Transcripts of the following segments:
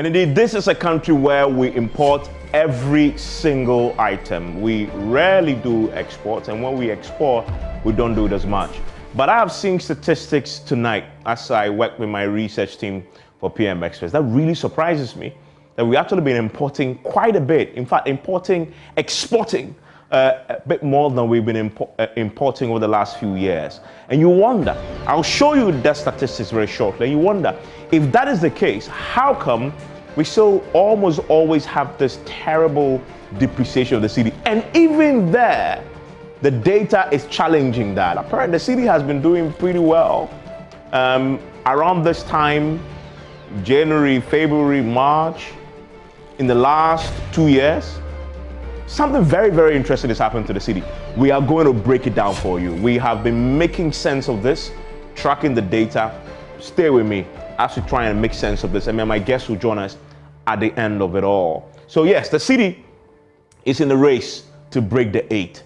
And indeed, this is a country where we import every single item. We rarely do exports, and when we export, we don't do it as much. But I have seen statistics tonight as I work with my research team for PM Express. That really surprises me, that we actually been importing quite a bit. In fact, exporting a bit more than we've been importing over the last few years. And you wonder, I'll show you the statistics very shortly, and you wonder, if that is the case, how come we still almost always have this terrible depreciation of the cedi? And even there, the data is challenging that. Apparently, the cedi has been doing pretty well. Around this time, January, February, March, in the last 2 years, something very, very interesting has happened to the cedi. We are going to break it down for you. We have been making sense of this, tracking the data. Stay with me as we try and make sense of this. I mean, my guests will join us at the end of it all. So yes, the cedi is in the race to break the 8.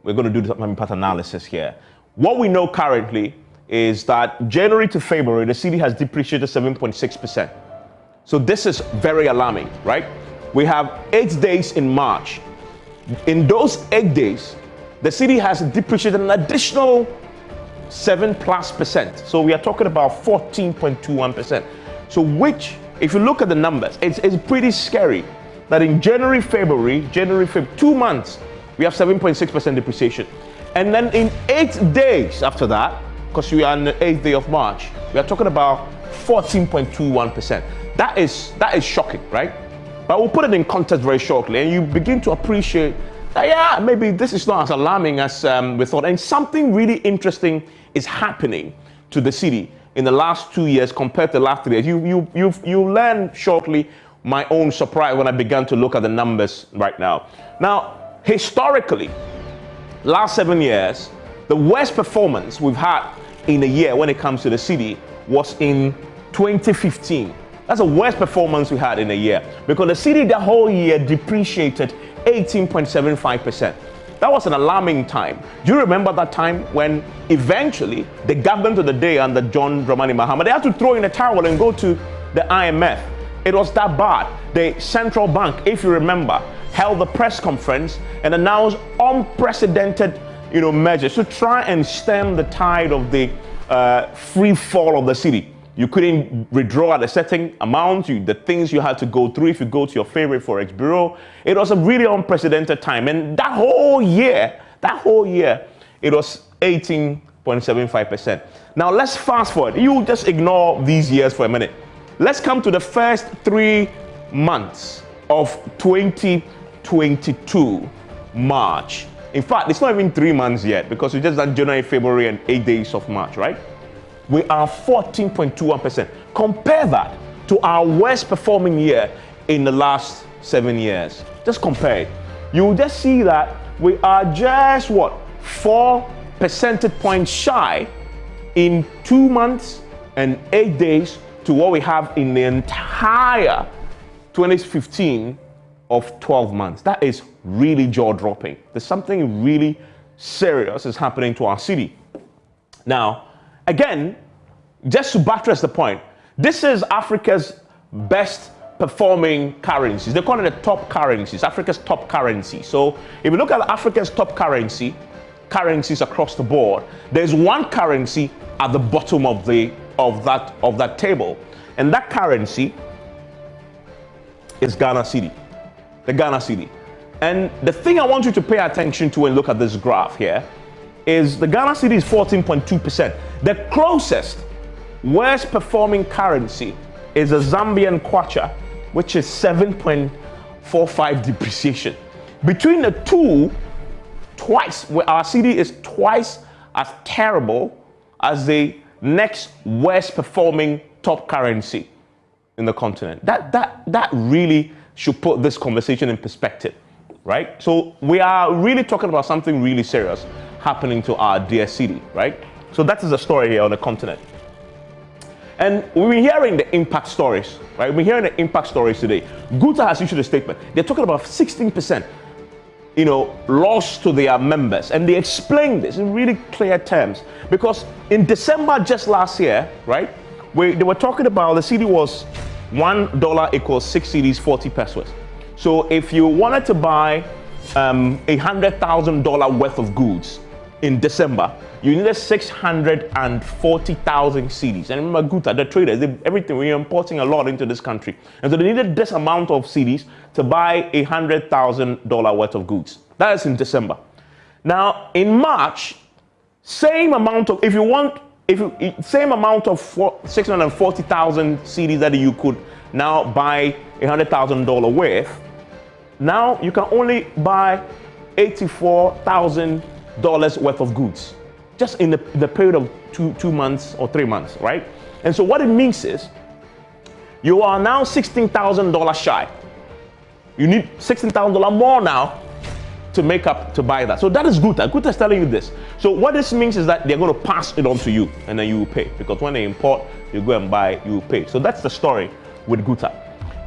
We're going to do some impact analysis here. What we know currently is that January to February, the cedi has depreciated 7.6%. So this is very alarming, right? We have 8 days in March. In those 8 days, the cedi has depreciated an additional 7+%. So we are talking about 14.21%. So which, if you look at the numbers, it's pretty scary that in January, February, 2 months, we have 7.6% depreciation. And then in 8 days after that, because we are on the 8th day of March, we are talking about 14.21%. That is shocking, right? But we'll put it in context very shortly, and you begin to appreciate that, yeah, maybe this is not as alarming as we thought. And something really interesting is happening to the cedi in the last 2 years compared to the last 3 years. You learn shortly my own surprise when I began to look at the numbers right now. Now, historically, last 7 years, the worst performance we've had in a year when it comes to the cedi was in 2015. That's the worst performance we had in a year, because the cedi the whole year depreciated 18.75%. That was an alarming time. Do you remember that time when eventually the government of the day under John Dramani Mahama, they had to throw in a towel and go to the IMF? It was that bad. The central bank, if you remember, held a press conference and announced unprecedented measures to try and stem the tide of the free fall of the cedi. You couldn't withdraw at a certain amount, the things you had to go through if you go to your favorite forex bureau. It was a really unprecedented time. And that whole year, it was 18.75%. Now let's fast forward. You just ignore these years for a minute. Let's come to the first 3 months of 2022, March. In fact, it's not even 3 months yet, because we just done January, February, and 8 days of March, right? We are 14.21%. Compare that to our worst performing year in the last 7 years. Just compare it. You will just see that we are just 4 percentage points shy in 2 months and 8 days to what we have in the entire 2015 of 12 months. That is really jaw-dropping. There's something really serious is happening to our cedi. Now, again, just to buttress the point, this is Africa's best performing currencies. They call it the top currencies, Africa's top currency. So if you look at Africa's top currencies across the board, there's one currency at the bottom of that table, and that currency is Ghana cedi, the Ghana cedi. And the thing I want you to pay attention to and look at this graph here is the Ghana cedi is 14.2%. The closest worst performing currency is the Zambian kwacha, which is 7.45 depreciation. Between the two, our cedi is twice as terrible as the next worst performing top currency in the continent. That really should put this conversation in perspective, right? So we are really talking about something really serious happening to our dear cedi, right? So that is the story here on the continent. And we've been hearing the impact stories, right? We've been hearing the impact stories today. Guta has issued a statement. They're talking about 16%, loss to their members. And they explain this in really clear terms. Because in December just last year, right, they were talking about the cedi was $1 equals 6 cedis, 40 pesos. So if you wanted to buy $100,000 worth of goods in December, you needed 640,000 cedis. And remember, Guta, the traders, everything, we're importing a lot into this country. And so they needed this amount of cedis to buy $100,000 worth of goods. That is in December. Now, in March, same amount of, same amount of 640,000 cedis that you could now buy $100,000 worth, now you can only buy $84,000 worth of goods, just in the period of two months or 3 months, right? And so what it means is you are now $16,000 shy. You need $16,000 more now to make up to buy that. So that is Guta. Guta is telling you this. So what this means is that they're going to pass it on to you, and then you will pay, because when they import, you go and buy, you will pay. So that's the story with Guta.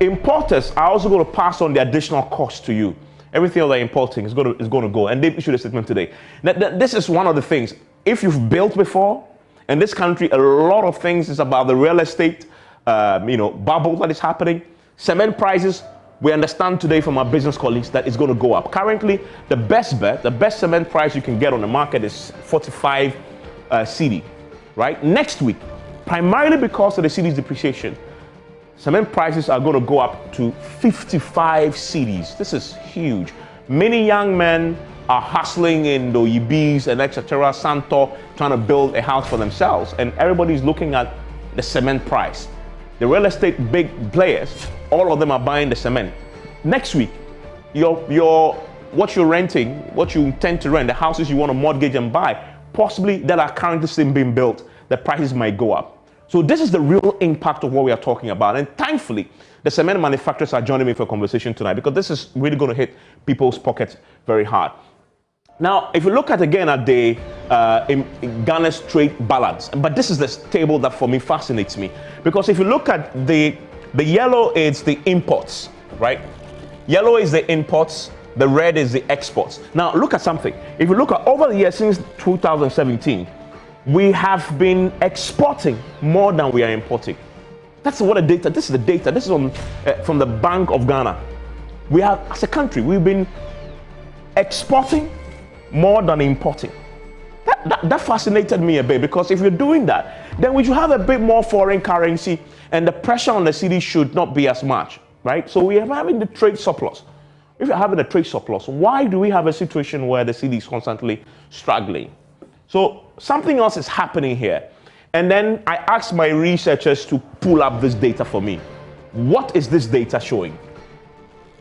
Importers are also going to pass on the additional cost to you. Everything they're importing is going to go, and they've issued a statement today. This is one of the things. If you've built before, in this country, a lot of things is about the real estate, bubble that is happening. Cement prices, we understand today from our business colleagues that it's going to go up. Currently, the best bet, the best cement price you can get on the market is 45 cedi, right? Next week, primarily because of the cedi's depreciation, cement prices are going to go up to 55 cedis. This is huge. Many young men are hustling in the Ibis and etc. Santo, trying to build a house for themselves, and everybody's looking at the cement price. The real estate big players, all of them are buying the cement. Next week, what you're renting, what you intend to rent, the houses you want to mortgage and buy, possibly that are currently still being built, the prices might go up. So this is the real impact of what we are talking about. And thankfully, the cement manufacturers are joining me for a conversation tonight, because this is really going to hit people's pockets very hard. Now, if you look at again at the Ghana's trade balance, but this is the table that for me fascinates me, because if you look at the yellow, is the imports, right? Yellow is the imports, the red is the exports. Now, look at something. If you look at over the years since 2017, we have been exporting more than we are importing. That's what the data, this is the data, this is from the Bank of Ghana. We have, as a country, we've been exporting more than importing. That fascinated me a bit, because if you're doing that, then we should have a bit more foreign currency, and the pressure on the cedi should not be as much, right? So we are having the trade surplus. If you're having a trade surplus, why do we have a situation where the cedi is constantly struggling? So something else is happening here. And then I asked my researchers to pull up this data for me. What is this data showing?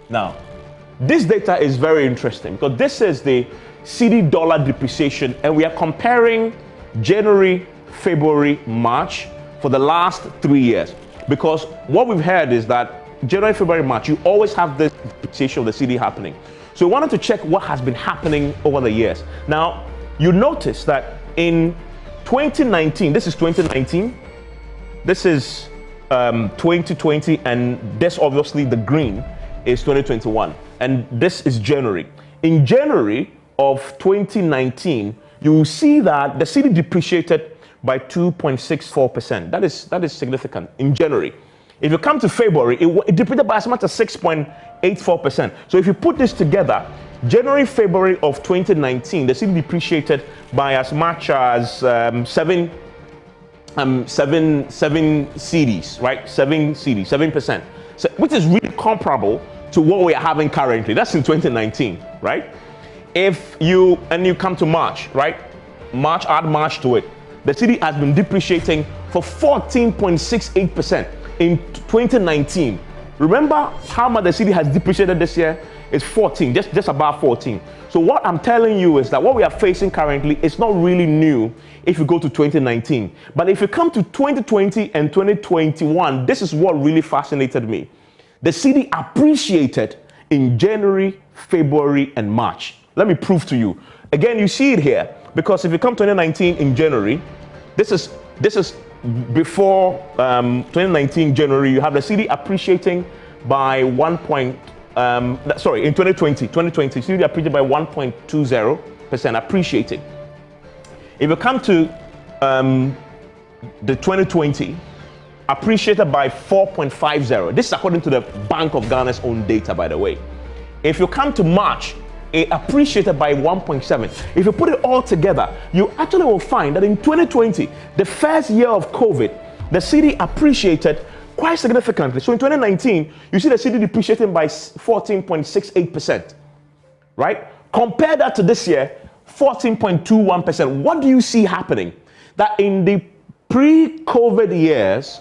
Now, this data is very interesting, because this is the cedi dollar depreciation, and we are comparing January, February, March for the last 3 years. Because what we've heard is that January, February, March, you always have this depreciation of the cedi happening. So we wanted to check what has been happening over the years. Now, you notice that in 2019, this is 2019, this is 2020, and this obviously the green is 2021, and this is January. In January of 2019, you will see that the cedi depreciated by 2.64%. That is significant in January. If you come to February, it depreciated by as much as 6.84%. So if you put this together, January, February of 2019, the cedi depreciated by as much as 7 cedis, right? 7 cedis, 7%, so, which is really comparable to what we are having currently. That's in 2019, right? If you come to March, right? March, add March to it. The cedi has been depreciating for 14.68% in 2019. Remember how much the cedi has depreciated this year? It's 14, just about 14. So what I'm telling you is that what we are facing currently is not really new if you go to 2019. But if you come to 2020 and 2021, this is what really fascinated me. The cedi appreciated in January, February, and March. Let me prove to you. Again, you see it here, because if you come 2019 in January, this is before 2019 January, you have the cedi appreciating by in 2020, cedi appreciated by 1.20% appreciating. If you come to the 2020, appreciated by 4.50. This is according to the Bank of Ghana's own data, by the way. If you come to March, it appreciated by 1.7. If you put it all together, you actually will find that in 2020, the first year of COVID, the cedi appreciated quite significantly. So in 2019, you see the cedi depreciating by 14.68%, right? Compare that to this year, 14.21%. What do you see happening? That in the pre-COVID years,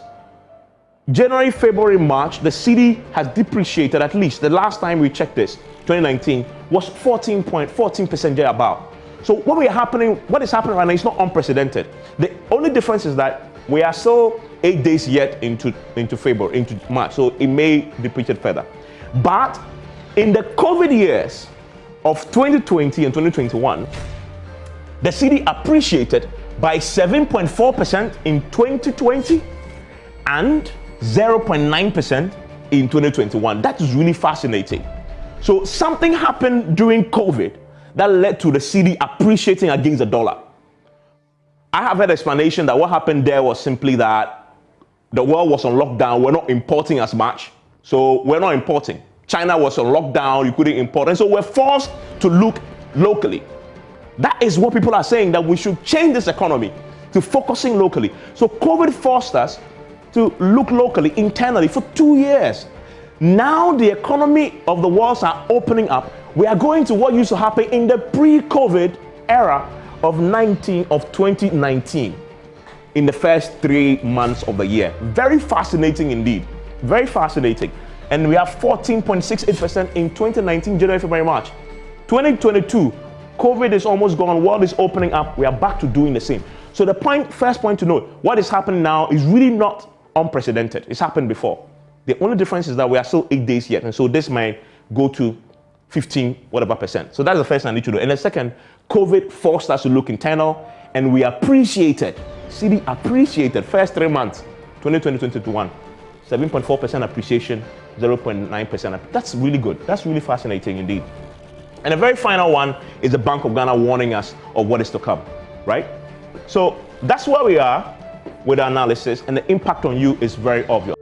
January, February, March, the cedi has depreciated, at least the last time we checked this, 2019, was 14% thereabout. So what is happening right now is not unprecedented. The only difference is that we are still 8 days yet into February, into March, so it may depreciate further. But in the COVID years of 2020 and 2021, the cedi appreciated by 7.4% in 2020 and 0.9% in 2021. That is really fascinating. So something happened during COVID that led to the cedi appreciating against the dollar. I have heard explanation that what happened there was simply that the world was on lockdown. We're not importing as much, so we're not importing. China was on lockdown, you couldn't import, and so we're forced to look locally. That is what people are saying, that we should change this economy to focusing locally. So COVID forced us to look locally, internally for 2 years. Now the economy of the world are opening up. We are going to what used to happen in the pre-COVID era of 2019 in the first 3 months of the year. Very fascinating indeed. Very fascinating. And we have 14.68% in 2019, January, February, March. 2022, COVID is almost gone, world is opening up, we are back to doing the same. So the first point to note, what is happening now is really not unprecedented. It's happened before. The only difference is that we are still 8 days yet, and so this might go to 15% So that's the first thing I need to do. And the second, COVID forced us to look internal, and we appreciated, cedi appreciated first 3 months, 2020, 2021, 7.4% appreciation, 0.9%. That's really good. That's really fascinating indeed. And the very final one is the Bank of Ghana warning us of what is to come, right? So that's where we are with the analysis, and the impact on you is very obvious.